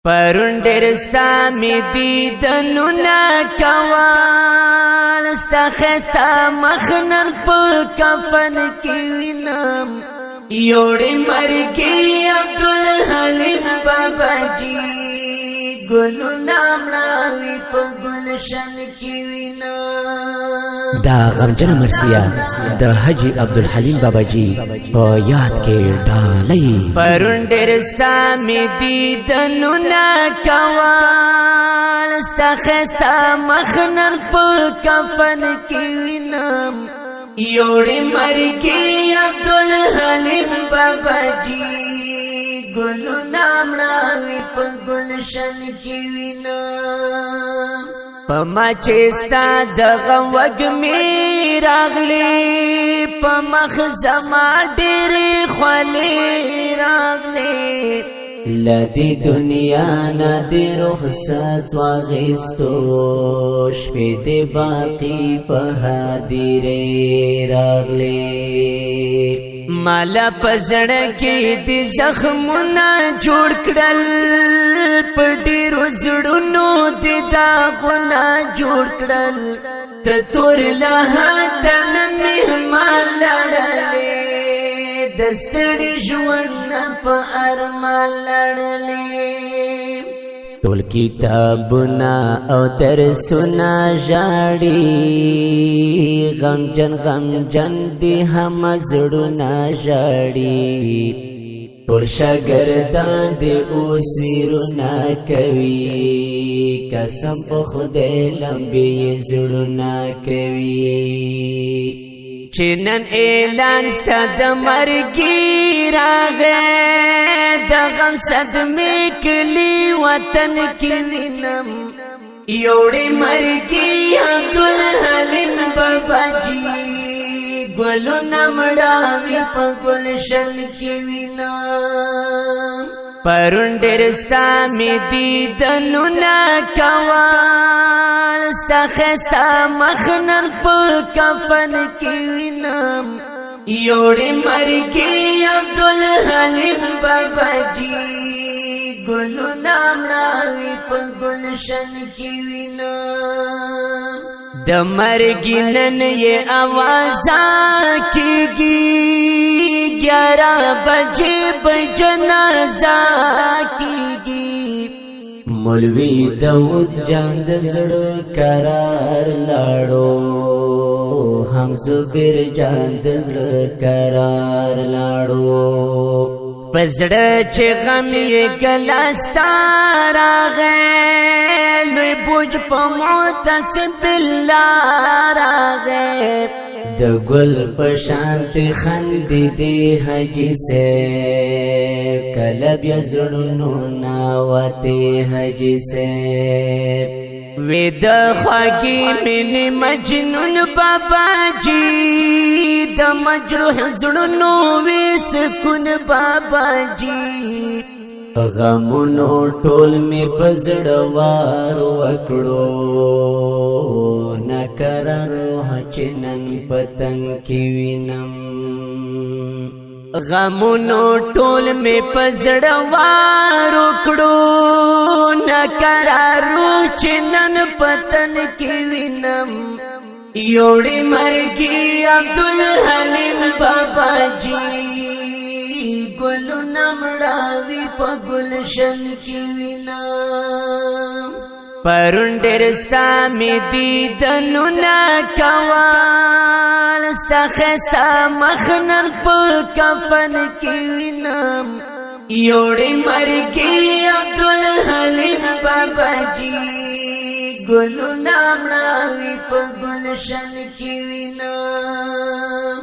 پرون ډېر ستا مې دیدنونه کول ستا ښایسته مخ نن په کفن کې وینم یوړې مرګي عبدالحلیم بابا جي ګلونه مړاوي په ګلشن کې وینم دا غمجن مرثیه د حاجی عبدالحلیم بابا جی په یاد کې ډالۍ پرون ډېر ستا مې دیدنونه کول ستا ښایسته مخ نن په کفن کې وینم یوړې مرګي عبدالحلیم بابا جي ګلونه مړاوي په ګلشن کې وینم په ما چې ستا د غم وږمې راغلې په مخ زما ډېرې خولې راغلې له دې دنیا نه دې رخصت واخیستو شپې دې باقي په هدیرې راغلې مالا پزړه کې دې زخمونه جوړ کړل په ډېرو زړونو دې داغونه جوړ کړل ته تور لحدن مهمان لړلې د ستړي ژوند په ارمان لړلې ټول کتابونه او درسونه ژاړي غمجن دي هم زړونه ژاړي ټول شاګردان دي اوس ویرونه کوي قسم په خدای لمبې زړونه کوي چې نن اعلان ستا د مرګي راغی د غم صدمې کلي وطن کې وینم یوړې مرګي عبدالحلیم بابا جي ګلونه مړاوي په ګلشن کې وینم پرون ډېر ستا مې دیدنونه کول ستا ښایسته مخ نن په کفن کې وینم یوړې مرګي عبدالحلیم بابا جي ګلونه مړاوي په ګلشن کې وینم د مرګي نن یې اوازه کېږي 11 بجې به جنازه کېږي مولوی داود جان د زړه قرار لاړو هم زبیر جان د زړه قرار لاړو پزړه چې غم یې ګلستا راغی لوی بوج په معتصم بالله راغی د ګل په شانت خندې دې حاجي صاحب کله بیا زړونو ناوته حاجي صاحب وې د خواږي مینې مجنون بابا جي د مجروح زړونو وې سکون بابا جي غمونو ټول می پزړه وار وکړو نکرانو هچنن پتنګ کی وینم غمونو ټول می پزړه وار وکړو نکرانو چنن پتن کی وینم یوړې مرګي عبدالحلیم بابا جي ګلونه مړاوي په ګلشن کې وینم پرون ډېر ستا مې دیدنونه کول ستا ښایسته مخ نن په کفن کې وینم یوړې مرګي عبدالحلیم بابا جي ګلونه مړاوي په ګلشن کې وینم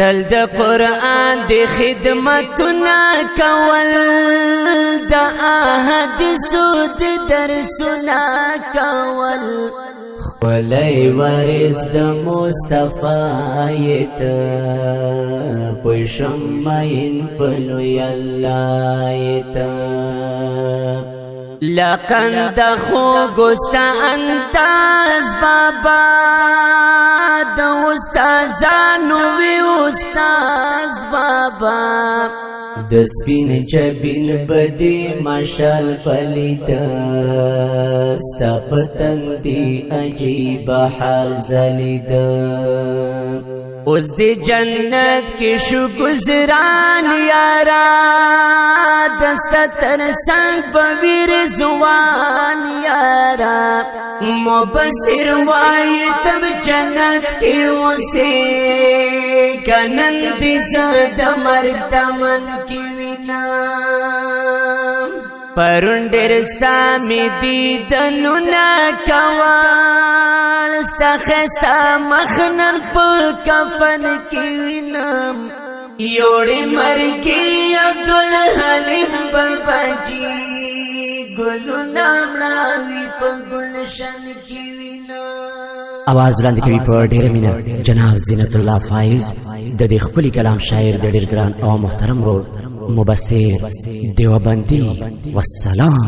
تل د قرآن د خدمتونه کول د احادیثو د درسونه کول خپلې وارث د مصطفی ته پښم ماین پلوی الله ته لقند خو ګستا انداز بابا د استادانو وی استاد بابا د سپین جبین بدی مشال پلید ستا پتنگ دی عجیب حال زلید اوز دی جنت کی شو گزران یارا دستا ترسنگ فویر زوان یارا مبصر وائی تب جنت کی اسے کنند زد مردمن کی وینا پرون ډیرستا می دیدنو نا کوال ستا خستا مخنن په کفن کی وینم یوڑی مرکی عبدالحلیم بابا جی گلو نامڑاوی پا گلشن کی وینا आवाज وړاندې کوي په ډېره مینه جناب زینت الله فایز د دې خپل کلام شاعر د ډېر ګران او محترم ورور مبصر دیوبندي والسلام